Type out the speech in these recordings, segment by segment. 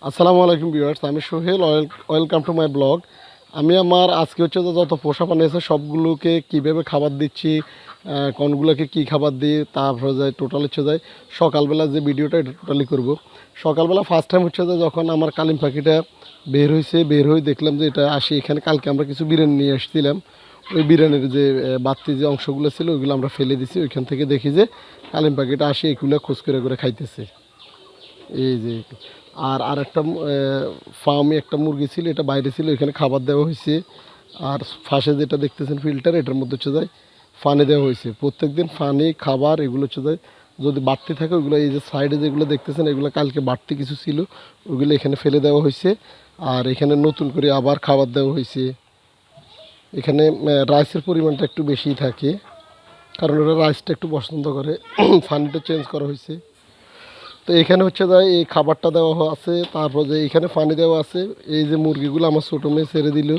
আসসালামু আলাইকুম ভিউয়ার্স, আমি Sohel. Welcome to my blog. আমি আমার আজকে হচ্ছে যে যত পোষা প্রাণী আছে সবগুলোকে কীভাবে খাবার দিচ্ছি, কোনগুলোকে কী খাবার দিই, তারপরে যায় টোটাল হচ্ছে যায় সকালবেলা যে ভিডিওটা এটা টোটালি করব। সকালবেলা ফার্স্ট টাইম হচ্ছে যে যখন আমার কালিম পাখিটা বের হয়ে দেখলাম যে এটা আসি এখানে। কালকে আমরা কিছু বিরিয়ানি নিয়ে আসছিলাম, ওই বিরিয়ানির যে বাড়তি যে অংশগুলো ছিল ওইগুলো আমরা ফেলে দিছি। ওইখান থেকে দেখি যে কালিম পাখিটা আসি এগুলো খোঁজ করে করে খাইতেছে। এই যে আর একটা ফার্মে একটা মুরগি ছিল, এটা বাইরে ছিল, এখানে খাবার দেওয়া হয়েছে। আর ফাঁসে যেটা দেখতেছেন ফিল্টার, এটার মধ্যে হচ্ছে যায় ফানি দেওয়া হয়েছে। প্রত্যেক দিন ফানি খাবার এগুলো হচ্ছে যায় যদি বাড়তি থাকে ওইগুলো, এই যে সাইডে যেগুলো দেখতেছেন এগুলো কালকে বাড়তি কিছু ছিল, ওইগুলো এখানে ফেলে দেওয়া হয়েছে। আর এখানে নতুন করে আবার খাবার দেওয়া হয়েছে। এখানে রাইসের পরিমাণটা একটু বেশিই থাকে, কারণ ওরা রাইসটা একটু পছন্দ করে। ফানিটা চেঞ্জ করা হয়েছে। তো এখানে হচ্ছে যায় এই খাবারটা দেওয়া আছে, তারপর যে এখানে পানি দেওয়া আছে। এই যে মুরগিগুলো আমার ছোটো মেয়ে ছেড়ে দিল,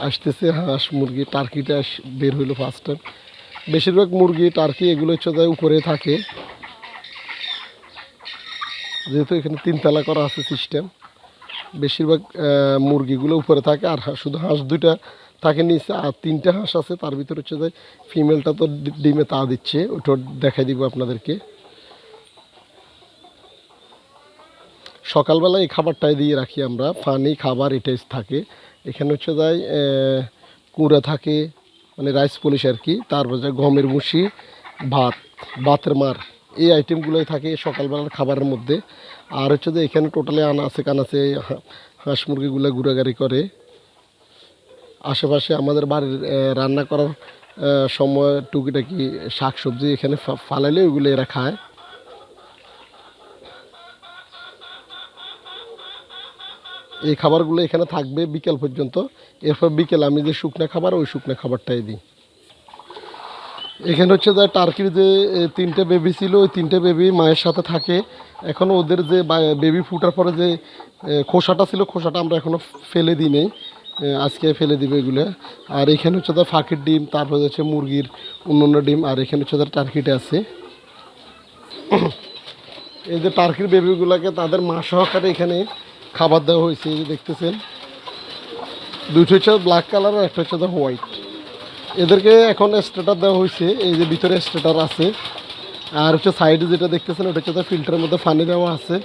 আসতেছে হাঁস মুরগি। টার্কিটা বের হইলো ফার্স্ট টাইম। বেশিরভাগ মুরগি টার্কি এগুলো হচ্ছে যায় উপরে থাকে, যেহেতু এখানে তিনতলা করা আছে সিস্টেম। বেশিরভাগ মুরগিগুলো উপরে থাকে, আর শুধু হাঁস দুইটা থাকে নিচে। আর তিনটা হাঁস আছে, তার ভিতরে হচ্ছে যায় ফিমেলটা তো ডিমে তা দিচ্ছে, ওটা দেখাই দিব আপনাদেরকে। সকালবেলা এই খাবারটাই দিয়ে রাখি আমরা, পানি খাবার এটাই থাকে। এখানে হচ্ছে যায় কুড়া থাকে, মানে রাইস পলিশ আর কি। তারপরে গমের ভুসি, ভাতের মার, এই আইটেমগুলোই থাকে সকালবেলার খাবারের মধ্যে। আর হচ্ছে যে এখানে টোটালি আনাচে কানাচে হাঁস মুরগিগুলো ঘুরাঘুরি করে। আশেপাশে আমাদের বাড়ির রান্না করার সময় টুকিটাকি শাক সবজি এখানে ফালাইলে ওইগুলো এরা খায়। এই খাবারগুলো এখানে থাকবে বিকেল পর্যন্ত। এরপর বিকেল আমি যে শুকনো খাবার, ওই শুকনো খাবারটাই দিই। এখানে হচ্ছে যে টার্কির যে তিনটে বেবি ছিল, ওই তিনটে বেবি মায়ের সাথে থাকে। এখনও ওদের যে বেবি ফুটার পরে যে খোসাটা ছিল, খোসাটা আমরা এখনও ফেলে দিই নেই, আজকে ফেলে দিবে এগুলো। আর এখানে হচ্ছে তার ফাঁকির ডিম, তারপরে হচ্ছে মুরগির অন্য ডিম। আর এখানে হচ্ছে তার টার্কিটা আছে। এই যে টার্কির বেবিগুলোকে তাদের মা সহকারে এখানে খাবার দেওয়া হয়েছে। এই যে দেখতেছেন, দুটো হচ্ছে ব্ল্যাক কালার আর একটা হচ্ছে হোয়াইট। এদেরকে এখন স্ট্রেটার দেওয়া হয়েছে, এই যে ভিতরে স্ট্রেটার আছে। আর হচ্ছে সাইডে যেটা দেখতেছেন ওটা হচ্ছে ফিল্টারের মধ্যে পানি দেওয়া আছে।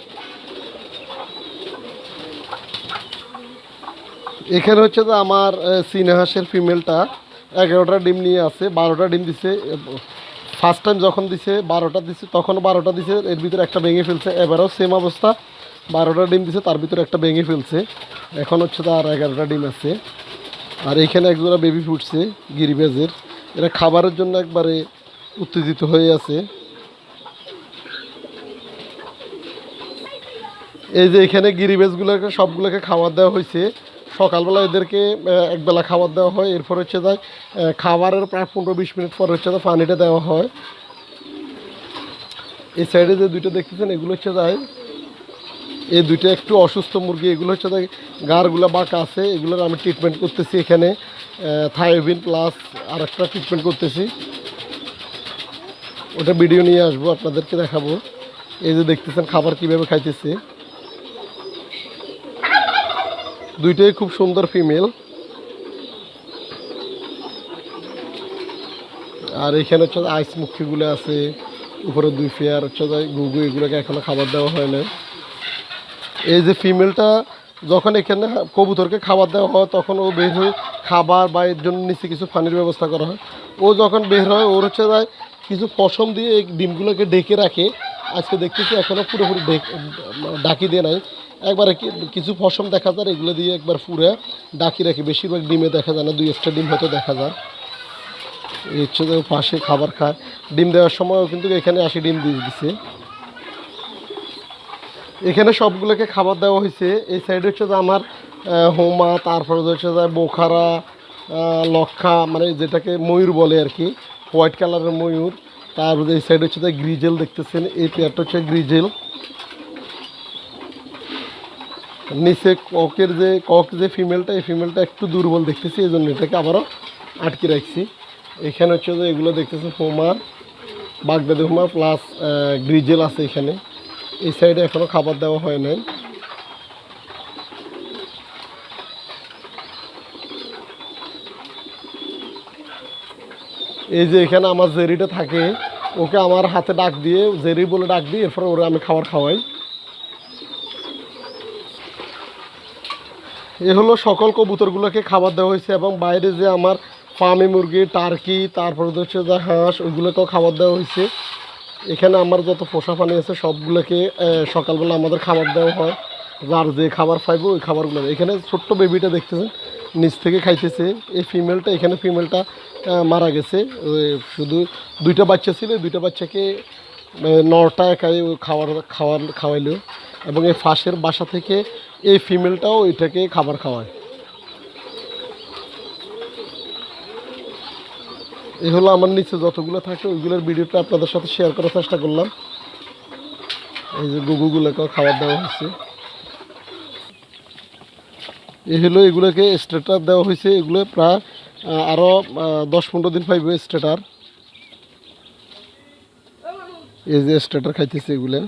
এখানে হচ্ছে যে আমার চীনা হাঁসের ফিমেলটা 11টা ডিম নিয়ে আছে, 12টা ডিম দিছে। ফার্স্ট টাইম যখন দিছে 12টা দিছে, তখনও 12টা দিছে, এর ভিতরে একটা ভেঙে ফেলছে। এবারেও সেম অবস্থা, 12টা ডিম দিছে, তার ভিতরে একটা ভেঙে ফেলছে। এখন হচ্ছে তার 11টা ডিম আছে। আর এইখানে একজোড়া বেবি ফুটছে গিরিবাজের। এরা খাবারের জন্য একবারে উত্তেজিত হয়ে আছে। এই যে এখানে গিরিবাজগুলোকে সবগুলোকে খাবার দেওয়া হয়েছে। সকালবেলা এদেরকে একবেলা খাবার দেওয়া হয়। এরপর হচ্ছে যায় খাবারের প্রায় 15-20 মিনিট পর হচ্ছে পানিটা দেওয়া হয়। এই সাইডে যে দুইটা দেখতেছেন এগুলো হচ্ছে যায়, এই দুইটা একটু অসুস্থ মুরগি। এগুলো হচ্ছে যায় গাড়গুলো বাঁকা আছে, এগুলোর আমি ট্রিটমেন্ট করতেছি এখানে। থায়োবিন প্লাস আর একটা ট্রিটমেন্ট করতেছি, ওটা ভিডিও নিয়ে আসবো আপনাদেরকে দেখাবো। এই যে দেখতেছেন খাবার কিভাবে খাইতেছে। দুইটাই খুব সুন্দর ফিমেল। আর এখানে হচ্ছে আইস মুখিগুলো আছে, উপরে দুই পেয়ার হচ্ছে যায় গুগু, এগুলোকে এখনো খাবার দেওয়া হয় না। এই যে ফিমেলটা যখন এখানে কবুতরকে খাবার দেওয়া হয় তখন ও বের হয়ে খাবার বা এর জন্য নিচে কিছু পানির ব্যবস্থা করা হয়। ও যখন বের হয় ওর হচ্ছে যায় কিছু পশম দিয়ে এই ডিমগুলোকে ডেকে রাখে। আজকে দেখতেছি এখনও পুরোপুরি ডাকি দিয়ে নাই, একবার কিছু পশম দেখা যায়, এগুলো দিয়ে একবার পুরো ডাকি রাখে। বেশিরভাগ ডিমে দেখা যায় না, 2-1টা ডিম হয়তো দেখা যায়। এই হচ্ছে যে পাশে খাবার খায়। ডিম দেওয়ার সময়ও কিন্তু এখানে আসি ডিম দিয়ে দিছে। এখানে সবগুলোকে খাবার দেওয়া হয়েছে। এই সাইডে হচ্ছে যে আমার হোমা, তারপরে হচ্ছে যে বোখারা, লক্ষা, মানে যেটাকে ময়ূর বলে আর কি, হোয়াইট কালারের ময়ূর। তারপরে এই সাইডে হচ্ছে যে গ্রিজেল দেখতেছেন, এই পেয়ারটা হচ্ছে গ্রিজেল। নিচে কক যে ফিমেলটা, এই ফিমেলটা একটু দুর্বল দেখতেছি, এই জন্য এটাকে আবারও আটকে রাখছি। এখানে হচ্ছে যে এগুলো দেখতেছেন হোমা, বাগদাদি হোমা প্লাস গ্রিজেল আছে এখানে। এই সাইডে এখনও খাবার দেওয়া হয় নাই। এই যে এখানে আমার জেরিটা থাকে, ওকে আমার হাতে ডাক দিয়ে জেরি বলে ডাক দিই, এরপরে ওরা আমি খাবার খাওয়াই। এ হলো সকল কবুতরগুলোকে খাবার দেওয়া হয়েছে, এবং বাইরে যে আমার ফার্মি মুরগি, টার্কি, তারপরে হচ্ছে যে হাঁস, ওইগুলোকেও খাবার দেওয়া হয়েছে। এখানে আমার যত পোষা প্রাণী আছে সবগুলোকে সকালবেলা আমাদের খাবার দেওয়া হয়। যার যে খাবার পাইবো ওই খাবারগুলো। এখানে ছোট্ট বেবিটা দেখতেছেন নিচ থেকে খাইতেছে। এই ফিমেলটা, এখানে ফিমেলটা মারা গেছে। শুধু দুইটা বাচ্চা ছিল, দুইটা বাচ্চাকে নটা একাই খাওয়াইলো। এবং এই ফাঁসের বাসা থেকে এই ফিমেলটাও এটাকে খাবার খাওয়ায়। এই হলো আমার নিচে যতগুলো থাকে ওইগুলোর ভিডিওটা আপনাদের সাথে শেয়ার করার চেষ্টা করলাম। এই যে গুগুগুলোকেও খাবার দেওয়া হয়েছে। এই হলো এগুলোকে স্ট্রেটার দেওয়া হয়েছে। এগুলো প্রায় আরও 10-15 দিন পাইবে স্ট্রেটার। এই যে স্ট্রেটার খাইতেছে, এগুলো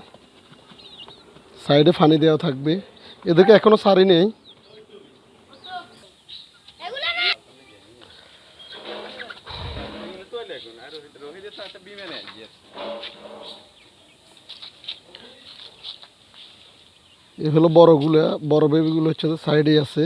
সাইডে পানি দেওয়া থাকবে। এদেরকে এখনও সারি নেই। এ হলো বড়গুলো, বড় বেবিগুলো হচ্ছে সাইডে আছে।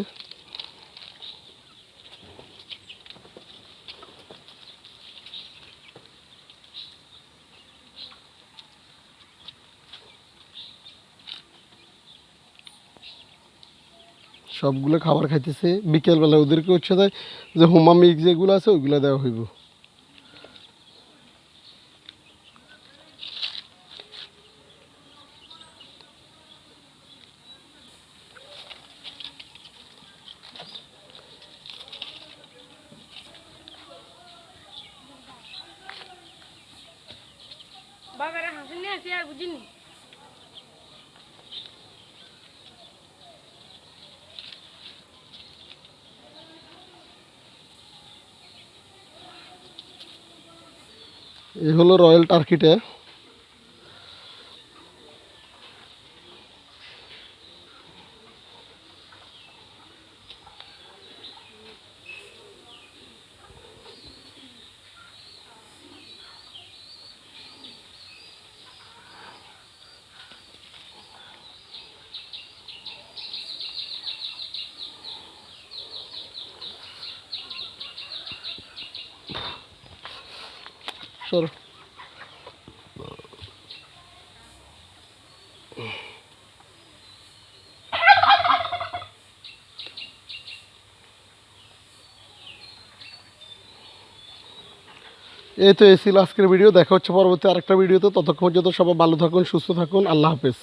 সবগুলো খাবার খাইতেছে। বিকেলবেলা ওদেরকে হচ্ছে যে হোমা মিক্স যেগুলো আছে ওইগুলো দেওয়া হইব। এই হলো রয়্যাল টার্কিটা। সর। এই তো এই ছিল আজকের ভিডিও। দেখা হচ্ছে পরবর্তী আরেকটা ভিডিওতে। ততক্ষণ পর্যন্ত সবাই ভালো থাকুন, সুস্থ থাকুন। আল্লাহ হাফেজ।